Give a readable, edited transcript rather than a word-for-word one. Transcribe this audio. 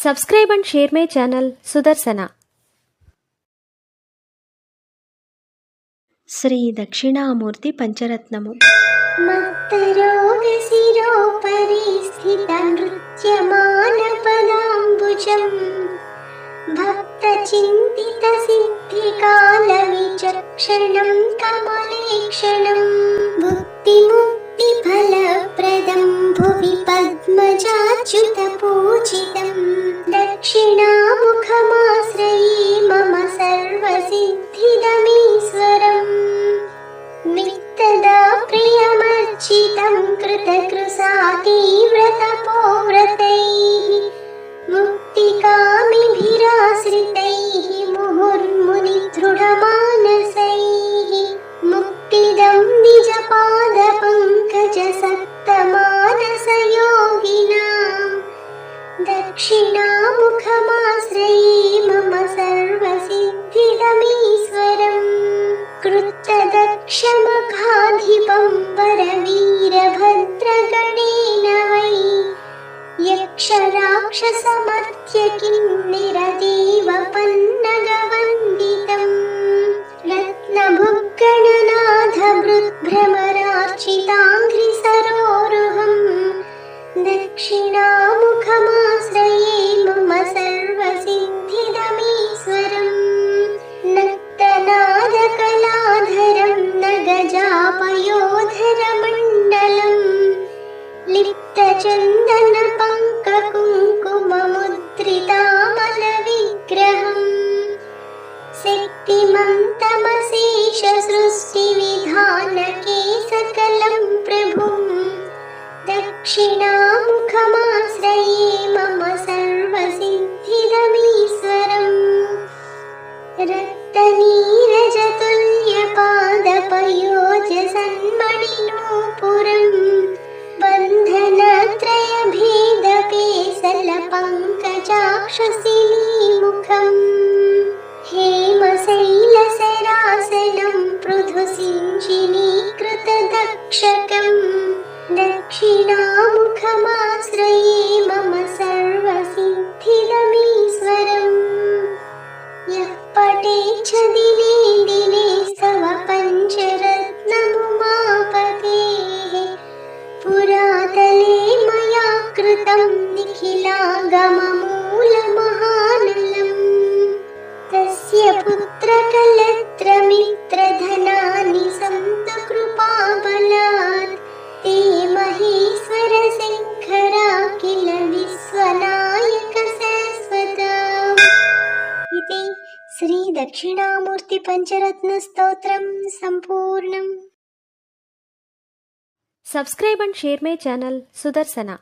Subscribe and share my channel Sudarsana. Shri Dakshinamurthy పంచరత్నము. మత్తరోగశిరోపరి స్థిత నృత్యమాన పదాంబుజం భక్త చింతిత సిద్ధికాల విచక్షణం కమలేక్షణం భుక్తిముక్తి ఫలప్రదం భువి పద్మజాచ్యుత పూజితం దక్షిణాముఖమాశ్రయే మమ సర్వసిద్ధిదమీశ్వరం మిత్తదా ప్రియమర్చితం కృతకృసాతీవ్రతపోవ్రతైః ముక్తికామిభిరాశ్రితైః ముహుర్మునిదృఢమానసైః ముక్తిదం నిజపాదపంకజసక్తమానసయోగినాం దక్షిణాముఖమాశ్రయే మమ సర్వసిద్ధిదమీశ్వరం కృత్తదక్షమఖాధిపం వరవీరభద్రగణేన వై యక్షరాక్షసమర్త్య కిన్నెరదేవపన్నగవందితం రత్నభుగ్గణనాథభృద్భ్రమరార్చితాంఘ్రిసరోరుహం దక్షిణాముఖమాశ్రయే మమ సర్వసిద్ధిదమీశ్వరం నక్తనాదకలాధరం నగజాపయోధరమండలం లిప్తచందనపంకకుంకుమముద్రితామలవిగ్రహం శక్తిమంతమశేష సృష్టివిధానకేశకలం ప్రభుం దక్షిణాముఖమాశ్రయే మమ సర్వసిద్ధిదమీశ్వరం రక్తనీరజతుల్యపాదపయోజసన్మణినూపురం బంధనత్రయభేదపేసలపంకజాక్షశిలీముఖం హేమశైలశరాసనం పృథుసించినీకృతదక్షకం దక్షిణాముఖమాశ్రయే మమ సర్వసిద్ధిదమీశ్వరం యః పఠేచ్చ దినే దినే స్తవ పంచరత్నముమాపతేః పురాతలే మయా కృతం నిఖిలాగమమూలమహానలం తస్య పుత్రకలత్రమిత్రధనాని సంతు కృపాబలాత్ తే మహేశ్వర శంకరా కిల విశ్వనాయక శాశ్వతా. ఇది శ్రీ దక్షిణామూర్తి పంచరత్న స్తోత్రం సంపూర్ణం. Subscribe and share my channel Sudarsana.